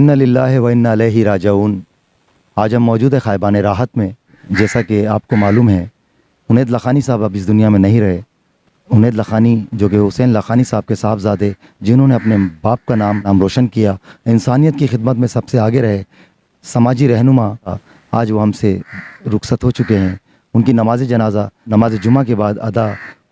इन्ना लिल्लाहि व इन्ना इलैहि राजिऊन। आज हम मौजूद है ख़ायबान राहत में। जैसा कि आपको मालूम है, उनैद लखानी साहब अब इस दुनिया में नहीं रहे। उनैद लखानी जो कि हुसैन लखानी साहब के साहबजादे, जिन्होंने अपने बाप का नाम रोशन किया, इंसानियत की खिदमत में सबसे आगे रहे, समाजी रहनुमा, आज वो हमसे रुखसत हो चुके हैं। उनकी नमाज जनाजा नमाज जुमा के बाद अदा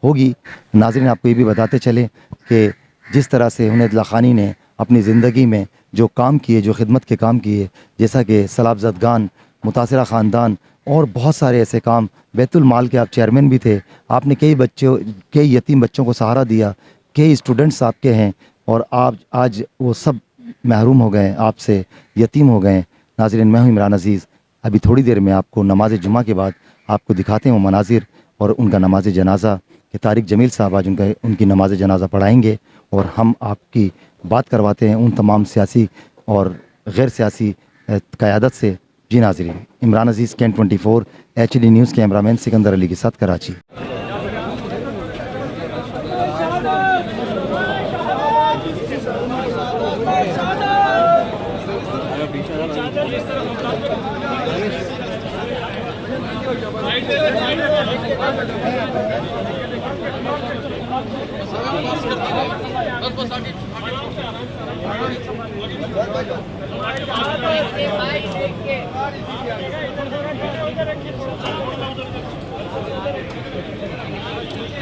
होगी। नाज़रीन, आपको ये भी बताते चले कि जिस तरह से उनैद लखानी ने अपनी ज़िंदगी में जो काम किए, जो खिदमत के काम किए, जैसा कि सलाब ज़दगान, मुतासिरा ख़ानदान और बहुत सारे ऐसे काम, बैतुल माल के आप चेयरमैन भी थे। आपने कई यतीम बच्चों को सहारा दिया, कई स्टूडेंट्स आपके हैं और आप आज वो सब महरूम हो गए, आपसे यतीम हो गए। नाज़रीन, मैं हूँ इमरान अज़ीज़। अभी थोड़ी देर में आपको नमाज जुमा के बाद आपको दिखाते हैं वो मनाजिर और उनका नमाज जनाजा कि तारिक जमील साहब आज उनकी नमाज जनाजा पढ़ाएंगे और हम आपकी बात करवाते हैं उन तमाम सियासी और गैर सियासी क़यादत से। जी नाज़रीन, Imran Aziz, Can 24 HD news cameraman Sikandar Ali के साथ, कराची।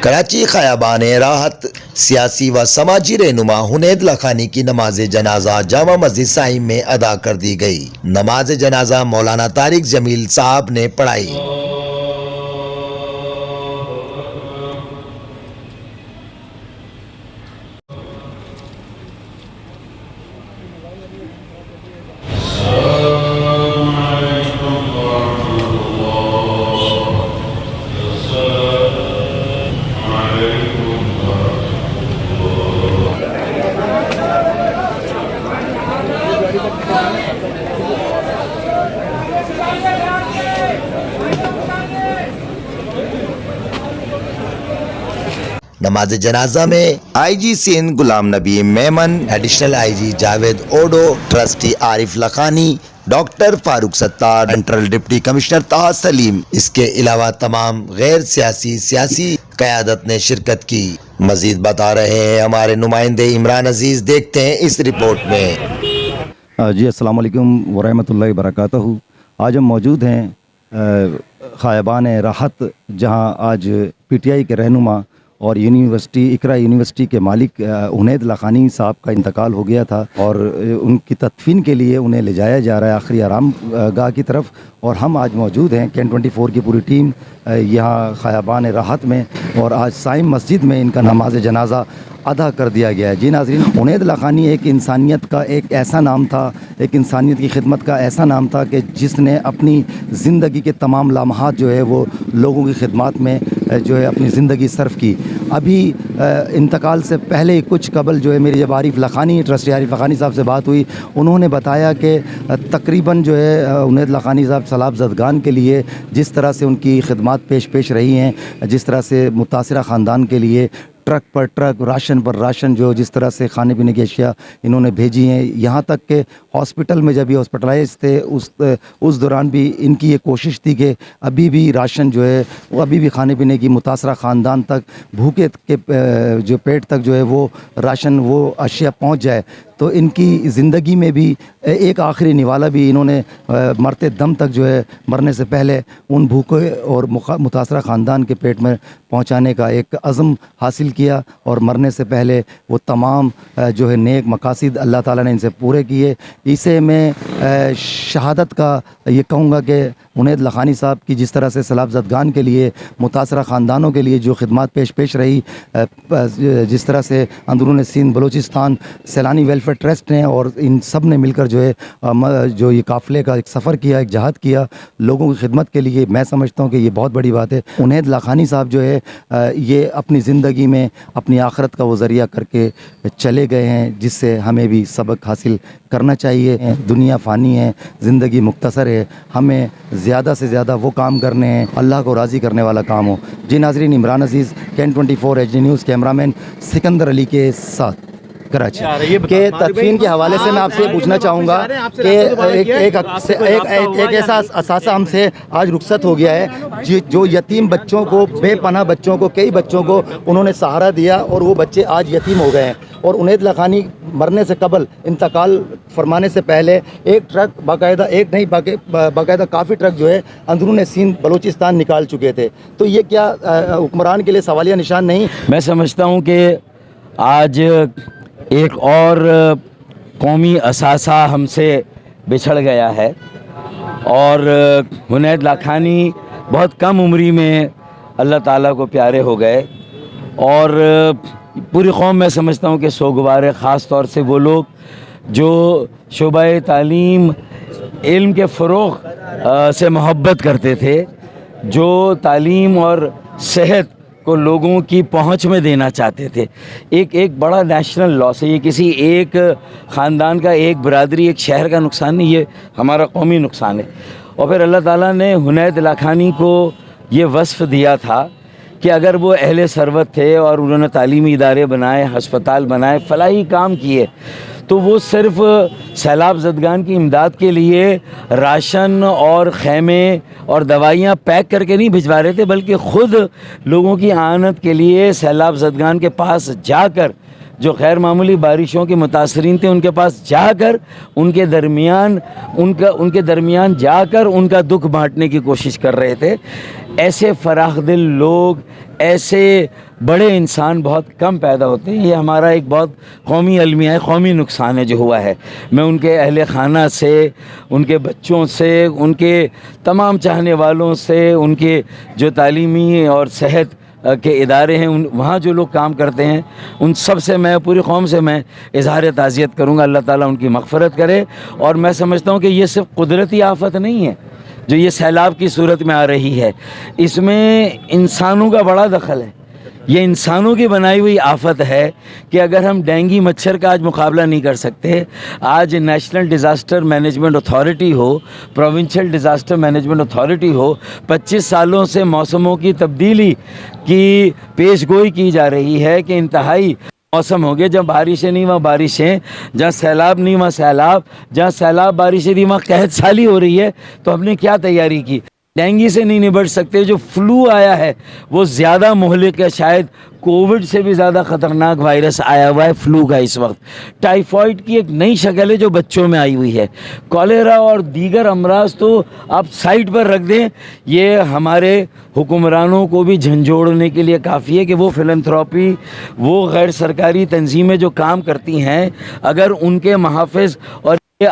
कराची ख़याबान राहत सियासी व समाजी रहनुमा उनैद लखानी की नमाज जनाजा जामा मस्जिद साहिब में अदा कर दी गई। नमाज जनाजा मौलाना तारिक जमील साहब ने पढ़ाई। नमाज जनाजा में IG Sindh Ghulam Nabi Memon, additional IG Javed Odho, trustee Arif Lakhani, doctor Farooq Sattar, central deputy commissioner Taha Saleem, इसके अलावा तमाम गैर सियासी क़यादत ने शिरकत की। मजीद बता रहे हैं हमारे नुमाइंदे इमरान अजीज। देखते हैं इस रिपोर्ट में। जी, अस्सलाम वालेकुम व रहमतुल्लाहि व बरकातहू। आज हम मौजूद हैं ख़ायबान राहत, जहां आज PTI के रहनुमा और इकरा यूनिवर्सिटी के मालिक उनैद लखानी साहब का इंतकाल हो गया था और उनकी तदफीन के लिए उन्हें ले जाया जा रहा है आखिरी आराम गाह की तरफ। और हम आज मौजूद हैं, कैन 24 की पूरी टीम यहाँ ख़याबान राहत में, और आज साइम मस्जिद में इनका नमाज जनाजा अदा कर दिया गया है। जी नाज़रीन, उनैद लखानी एक इंसानियत का एक ऐसा नाम था, एक इंसानियत की खिदमत का ऐसा नाम था कि जिसने अपनी ज़िंदगी के तमाम लम्हात जो है वो लोगों की खिदमत में जो है अपनी ज़िंदगी सर्फ की। अभी इंतकाल से पहले कुछ कबल जो है मेरी जब ट्रस्टी आरिफ लखानी साहब से बात हुई, उन्होंने बताया कि तकरीबन जो है उनैद लखानी साहब सलाब ज़दगान के लिए जिस तरह से उनकी खिदमत पेश रही हैं, जिस तरह से मुतासिरा ख़ानदान के लिए ट्रक पर ट्रक, राशन पर राशन, जो जिस तरह से खाने पीने की अशिया इन्होंने भेजी हैं, यहाँ तक कि हॉस्पिटल में जब ये हॉस्पिटलाइज थे उस दौरान भी इनकी ये कोशिश थी कि अभी भी राशन जो है वो अभी भी खाने पीने की मुतासरा ख़ानदान तक, भूखे के जो पेट तक जो है वो राशन, वो अशिया पहुँच जाए। तो इनकी ज़िंदगी में भी एक आखिरी निवाला भी इन्होंने मरते दम तक जो है, मरने से पहले उन भूखे और मुतासरा ख़ानदान के पेट में पहुंचाने का एक अज़म हासिल किया और मरने से पहले वो तमाम जो है नेक मकासिद अल्लाह ताला ने इनसे पूरे किए। इसे मैं शहादत का ये कहूँगा कि उनैद लखानी साहब की जिस तरह से सलाब ज़दगान के लिए, मुतासरा ख़ानदानों के लिए जो खिदमत पेश रही, जिस तरह से अंदरून सिंध बलूचिस्तान सैलानी वेलफेयर ट्रस्ट ने और इन सब ने मिलकर जो है जो ये काफ़िले का एक सफ़र किया, एक जहाद किया लोगों की खिदमत के लिए, मैं समझता हूँ कि ये बहुत बड़ी बात है। उनैद लखानी साहब जो है ये अपनी ज़िंदगी में अपनी आखरत का वो ज़रिया करके चले गए हैं, जिससे हमें भी सबक हासिल करना चाहिए। दुनिया फ़ानी है, ज़िंदगी मुख्तसर है, हमें ज़्यादा से ज़्यादा वो काम करने हैं अल्लाह को राज़ी करने वाला काम हो। जी नाज़रीन, Imran Aziz, Can 24 HD news cameraman Sikandar Ali के साथ। कराची के तदफीन के हवाले से मैं आपसे ये पूछना चाहूँगा कि एक ऐसा असासा हमसे आज रुखसत हो गया है जो यतीम बच्चों को, बेपनाह बच्चों को, कई बच्चों को उन्होंने सहारा दिया और वो बच्चे आज यतीम हो गए हैं। और उनैद लखानी मरने से कबल, इंतकाल फरमाने से पहले एक ट्रक बाकायदा, एक नहीं बाकायदा काफ़ी ट्रक जो है अंदरून सिंध बलूचिस्तान निकाल चुके थे। तो ये क्या हुक्मरान के लिए सवालिया निशान नहीं? मैं समझता हूँ कि आज एक और कौमी असासा हमसे बिछड़ गया है और हुनैद लाखानी बहुत कम उम्री में अल्लाह ताला को प्यारे हो गए और पूरी कौम मैं समझता हूँ कि सोगवार है, ख़ास तौर से वो लोग जो शोबा तालीम, इल्म के फ़रोग़ से मोहब्बत करते थे, जो तालीम और सेहत को लोगों की पहुंच में देना चाहते थे। एक बड़ा नेशनल लॉस है ये, किसी एक ख़ानदान का, एक बरादरी, एक शहर का नुकसान नहीं, ये हमारा कौमी नुकसान है। और फिर अल्लाह ताला ने हुनैद लाखानी को ये वस्फ़ दिया था कि अगर वो अहले सरवत थे और उन्होंने तालीमी इदारे बनाए, हस्पताल बनाए, फलाही काम किए, तो वो सिर्फ़ सैलाब ज़दगान की इमदाद के लिए राशन और ख़ैमे और दवाइयाँ पैक करके नहीं भिजवा रहे थे, बल्कि ख़ुद लोगों की आनत के लिए सैलाब ज़दगान के पास जाकर, जो गैर मामूली बारिशों के मुतासरीन थे उनके पास जाकर, उनके दरमियान जाकर उनका दुख बांटने की कोशिश कर रहे थे। ऐसे फराख दिल लोग, ऐसे बड़े इंसान बहुत कम पैदा होते हैं। ये हमारा एक बहुत कौमी अलमिया है, कौमी नुकसान है जो हुआ है। मैं उनके अहले खाना से, उनके बच्चों से, उनके तमाम चाहने वालों से, उनके जो तालीमी और सेहत के इदारे हैं, वहाँ जो लोग काम करते हैं, उन सब से मैं, पूरी कौम से मैं इज़हार ताज़ियत करूँगा। अल्लाह ताला उनकी मग़फ़रत करे। और मैं समझता हूँ कि ये सिर्फ़ कुदरती आफ़त नहीं है जो ये सैलाब की सूरत में आ रही है, इसमें इंसानों का बड़ा दखल है। ये इंसानों की बनाई हुई आफत है कि अगर हम डेंगू मच्छर का आज मुकाबला नहीं कर सकते, आज नेशनल डिज़ास्टर मैनेजमेंट अथॉरिटी हो, प्रोविंशियल डिज़ास्टर मैनेजमेंट अथॉरिटी हो, 25 सालों से मौसमों की तब्दीली की पेशगोई की जा रही है कि इंतहाई मौसम हो गए, जब बारिशें नहीं वहाँ बारिशें, जहाँ सैलाब नहीं वहाँ सैलाब, जहाँ सैलाब बारिशें नहीं वहाँ कहत साली हो रही है। तो हमने क्या तैयारी की? डेंगू से नहीं निपट सकते, जो फ्लू आया है वो ज़्यादा मुहलिक है, शायद कोविड से भी ज़्यादा ख़तरनाक वायरस आया हुआ है फ्लू का इस वक्त। टाइफॉइड की एक नई शक्ल है जो बच्चों में आई हुई है। कॉलेरा और दीगर अमराज तो आप साइड पर रख दें, ये हमारे हुक्मरानों को भी झंझोड़ने के लिए काफ़ी है कि वो फिलंथ्रॉपी, वो गैर सरकारी तंजीमें जो काम करती हैं, अगर उनके महाफ़िज़ और ये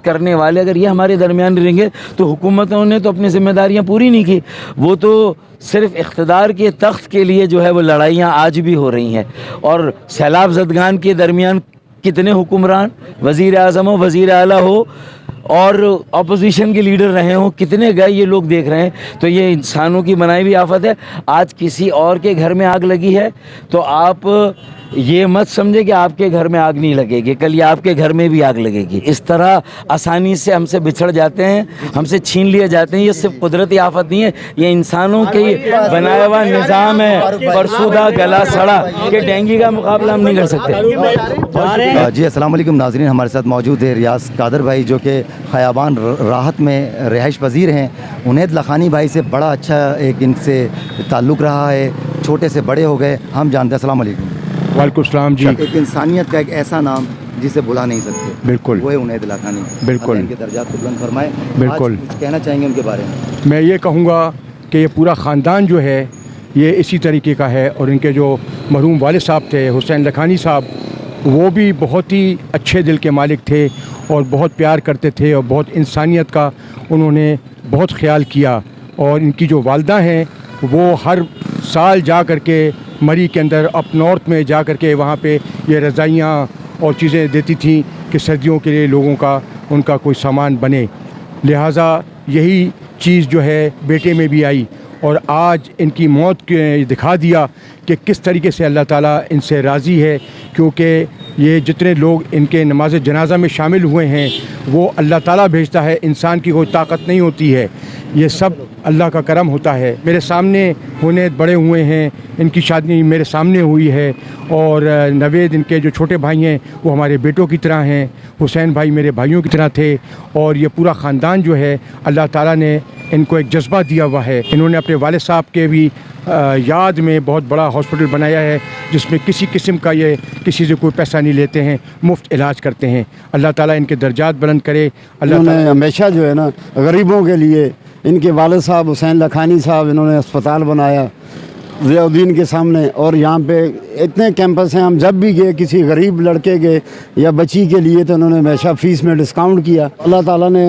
करने वाले अगर ये हमारे दरमियान रहेंगे तो हुकूमतों ने तो अपनी जिम्मेदारियां पूरी नहीं की। वो तो सिर्फ इख्तिदार के तख्त के लिए जो है वो लड़ाइयाँ आज भी हो रही हैं। और सैलाब ज़दगान के दरमियान कितने हुक्मरान, वज़ीर आज़म हो, वज़ीर आला हो और अपोजिशन के लीडर रहे हों, कितने गए ये लोग देख रहे हैं। तो ये इंसानों की बनाई हुई आफत है। आज किसी और के घर में आग लगी है तो आप ये मत समझे कि आपके घर में आग नहीं लगेगी, कल ये आपके घर में भी आग लगेगी। इस तरह आसानी से हमसे बिछड़ जाते हैं, हमसे छीन लिए जाते हैं। ये सिर्फ कुदरती आफत नहीं है, ये इंसानों के बनाया हुआ निज़ाम है। फरसुदा गला सड़ा कि डेंगू का मुकाबला हम नहीं कर सकते। जी अस्सलाम वालेकुम नाज़रीन, हमारे साथ मौजूद है रियाज कादर भाई जो कि ख़याबान राहत में रिहाइश पजीर हैं। हुनैद लखानी भाई से बड़ा अच्छा एक इनसे ताल्लुक़ रहा है, छोटे से बड़े हो गए, हम जानते हैं। अस्सलाम वालेकुम। वालेकुम सलाम जी। एक इंसानियत का एक ऐसा नाम जिसे भुला नहीं सकते, बिल्कुल, वो है हुनैद लखानी। बिल्कुल, उनके दर्जात को बुलंद फरमाए। बिल्कुल। आज कुछ कहना चाहेंगे उनके बारे में? मैं ये कहूँगा कि ये पूरा ख़ानदान जो है ये इसी तरीके का है। और इनके जो मरहूम वालिद साहब थे हुसैन लखानी साहब, वो भी बहुत ही अच्छे दिल के मालिक थे और बहुत प्यार करते थे और बहुत इंसानियत का उन्होंने बहुत ख्याल किया। और इनकी जो वालदा हैं वो हर साल जा कर के मरी के अंदर अप नॉर्थ में जा कर के वहाँ पे ये रज़ाइयाँ और चीज़ें देती थी कि सर्दियों के लिए लोगों का उनका कोई सामान बने। लिहाजा यही चीज़ जो है बेटे में भी आई और आज इनकी मौत के दिखा दिया कि किस तरीके से अल्लाह ताला इनसे राज़ी है। क्योंकि ये जितने लोग इनके नमाज जनाजा में शामिल हुए हैं वो अल्लाह ताला भेजता है, इंसान की कोई ताकत नहीं होती है। ये सब अल्लाह का करम होता है। मेरे सामने हुनैद बड़े हुए हैं, इनकी शादी मेरे सामने हुई है और नवेद इनके जो छोटे भाई हैं वो हमारे बेटों की तरह हैं, हुसैन भाई मेरे भाइयों की तरह थे और ये पूरा ख़ानदान जो है अल्लाह ताला ने इनको एक जज्बा दिया हुआ है। इन्होंने अपने वालिद साहब के भी याद में बहुत बड़ा हॉस्पिटल बनाया है जिसमें किसी किस्म का ये किसी से कोई पैसा नहीं लेते हैं, मुफ्त इलाज करते हैं। अल्लाह ताला इनके दर्जात बुलंद करे। अल्लाह इन्होंने ताला हमेशा जो है ना गरीबों के लिए, इनके वालिद साहब हुसैन लखानी साहब इन्होंने अस्पताल बनाया ज़ियाउद्दीन के सामने, और यहाँ पे इतने कैंपस हैं। हम जब भी गए किसी गरीब लड़के के या बच्ची के लिए तो उन्होंने हमेशा फ़ीस में डिस्काउंट किया। अल्लाह ताला ने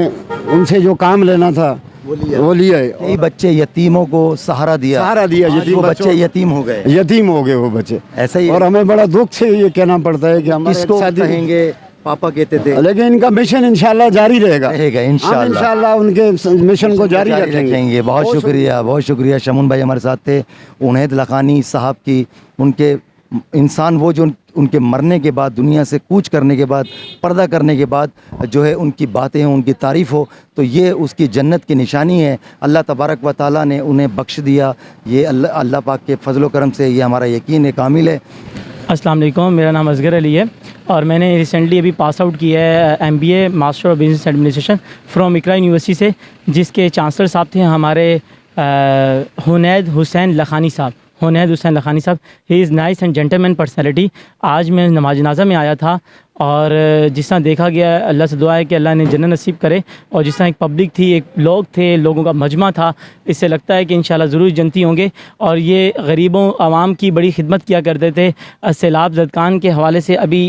उनसे जो काम लेना था वो लिया है। कई बच्चे यतीमों को सहारा दिया, आज वो बच्चे यतीम हो गए, यतीम हो गए वो बच्चे। ऐसा ही और हमें बड़ा दुख से ये कहना पड़ता है कि हमारे किसको साथी कहेंगे, पापा कहते थे, लेकिन इनका मिशन इंशाल्लाह जारी रहेगा इंशाल्लाह। इंशाल्लाह उनके मिशन को जारी रखेंगे। बहुत शुक्रिया, बहुत शुक्रिया। शमून भाई हमारे साथ थे। उनैद लखानी साहब की, उनके इंसान वो जो उनके मरने के बाद, दुनिया से कूच करने के बाद, पर्दा करने के बाद जो है उनकी बातें हों, उनकी तारीफ़ हो, तो ये उसकी जन्नत की निशानी है। अल्लाह तबारक व ताला ने उन्हें बख्श दिया। ये अल्लाह पाक के फजल करम से ये हमारा यकीन है कामिल है। अस्सलाम वालेकुम, मेरा नाम असगर अली है और मैंने रिसेंटली अभी पास आउट किया है MBA master of business administration from Iqra university से, जिसके चांसलर साहब थे हमारे हुनैद हुसैन लखानी साहब। हुनैद हुसैन लखानी साहब, he is nice and gentleman personality. आज मैं नमाज जनाजा में आया था और जिस तरह देखा गया, अल्लाह से दुआ है कि अल्लाह ने जन्नत नसीब करे। और जिस तरह एक पब्लिक थी, एक लोग थे, लोगों का मजमा था, इससे लगता है कि इंशाल्लाह ज़रूर जन्नती होंगे। और ये गरीबों आवाम की बड़ी खिदमत किया करते थे। सैलाब ज़दकान के हवाले से अभी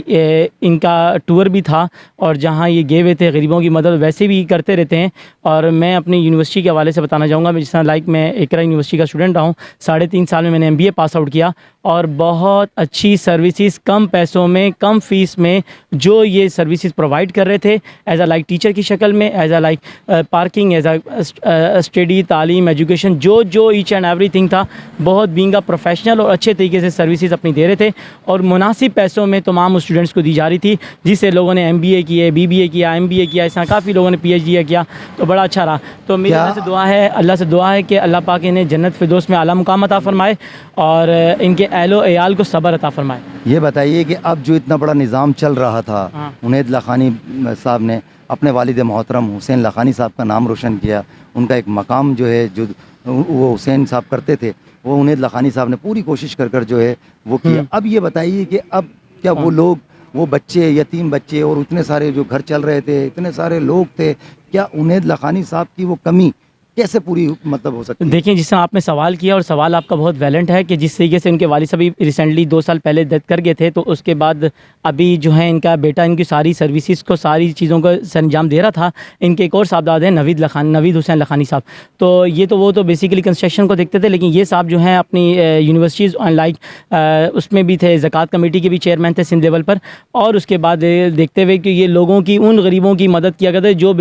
इनका टूर भी था और जहाँ ये गए हुए थे गरीबों की मदद वैसे भी करते रहते हैं। और मैं अपनी यूनिवर्सिटी के हवाले से बताना चाहूँगा, मैं जिस तरह मैं इकरा यूनिवर्सिटी का स्टूडेंट रहा हूँ, 3.5 साल में मैंने MBA पास आउट किया और बहुत अच्छी सर्विसेज, कम पैसों में, कम फ़ीस में जो ये सर्विसेज प्रोवाइड कर रहे थे, एज अ लाइक टीचर की शक्ल में, as a like parking, as a study, तालीम, एजुकेशन, जो ईच एंड एवरीथिंग था, बहुत बीइंग अ प्रोफेशनल और अच्छे तरीके से सर्विसेज अपनी दे रहे थे और मुनासिब पैसों में तमाम स्टूडेंट्स को दी जा रही थी, जिससे लोगों ने MBA किए, BBA किया, MBA किया, ऐसा काफ़ी लोगों ने PhD किया, तो बड़ा अच्छा रहा। तो मेरी अल्लाह से दुआ है कि अल्लाह पाक इन्हें जन्नत फिरदौस में आला मुकाम अता फरमाए और इनके अहलो एयाल को सब्र अता फरमाए। ये बताइए कि अब जो इतना बड़ा निज़ाम चल रहा था, उनैद लखानी साहब ने अपने वालिद मोहतरम हुसैन लखानी साहब का नाम रोशन किया। उनका एक मकाम जो है, जो वो हुसैन साहब करते थे, वो उनैद लखानी साहब ने पूरी कोशिश कर जो है वो किया। अब ये बताइए कि अब क्या वो लोग, वो बच्चे, यतीम बच्चे और इतने सारे जो घर चल रहे थे, इतने सारे लोग थे, क्या उनैद लखानी साहब की वो कमी कैसे पूरी मतलब हो सकती है? देखिए, जिस तरह आपने सवाल किया और सवाल आपका बहुत वैलेंट है कि जिस तरीके से उनके वालिद साहब रिसेंटली 2 साल पहले डेथ कर गए थे, तो उसके बाद अभी जो है इनका बेटा इनकी सारी सर्विसेज को, सारी चीज़ों को सरंजाम दे रहा था। इनके एक और साहबजाद हैं नवीद हुसैन लखानी साहब। तो ये तो वो तो बेसिकली कंस्ट्रक्शन को देखते थे, लेकिन ये साहब जो हैं अपनी यूनिवर्सिटीज़ लाइक उसमें भी थे, ज़कात कमेटी के भी चेयरमैन थे सिंध लेवल पर। और उसके बाद देखते हुए कि ये लोगों की, उन गरीबों की मदद किया करते जो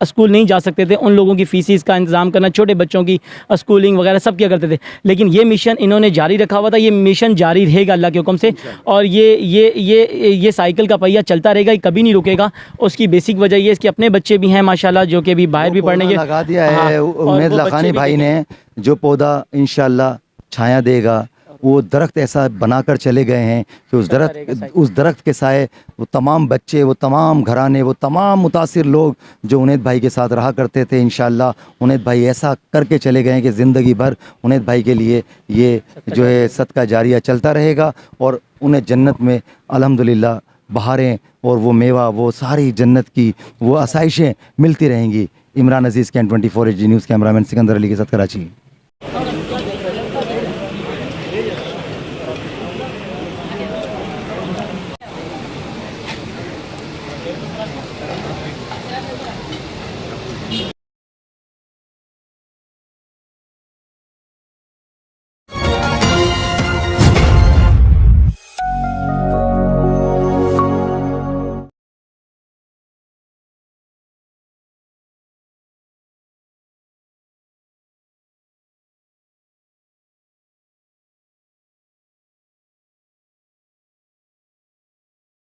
स्कूल नहीं जा सकते थे, उन लोगों की फ़ीसिस का इंतज़ाम करना, छोटे बच्चों की स्कूलिंग वगैरह सब किया करते थे। लेकिन ये मिशन इन्होंने जारी रखा हुआ था, ये मिशन जारी रहेगा अल्लाह के हुक्म से। और ये साइकिल का पहिया चलता रहेगा, ये कभी नहीं रुकेगा। उसकी बेसिक वजह ये है कि अपने बच्चे भी हैं माशाल्लाह, जो कि अभी बाहर भी पढ़ने के लगा दिया है। उनैद लखानी भाई ने जो पौधा इंशाल्लाह छाया देगा, वो दरख्त ऐसा बनाकर चले गए हैं कि उस दरख्त के साए वो तमाम बच्चे, वो तमाम घराने, वो तमाम मुतासिर लोग जो उनैद भाई के साथ रहा करते थे, इंशाल्लाह उनैद भाई ऐसा करके चले गए हैं कि ज़िंदगी भर उनैद भाई के लिए ये जो है सदका जारिया चलता रहेगा और उन्हें जन्नत में अल्हम्दुलिल्लाह बहारें और वो मेवा, वो सारी जन्नत की वो आसाइशें मिलती रहेंगी। Imran Aziz, Can 24 HD news cameraman Sikandar Ali के साथ, कराची।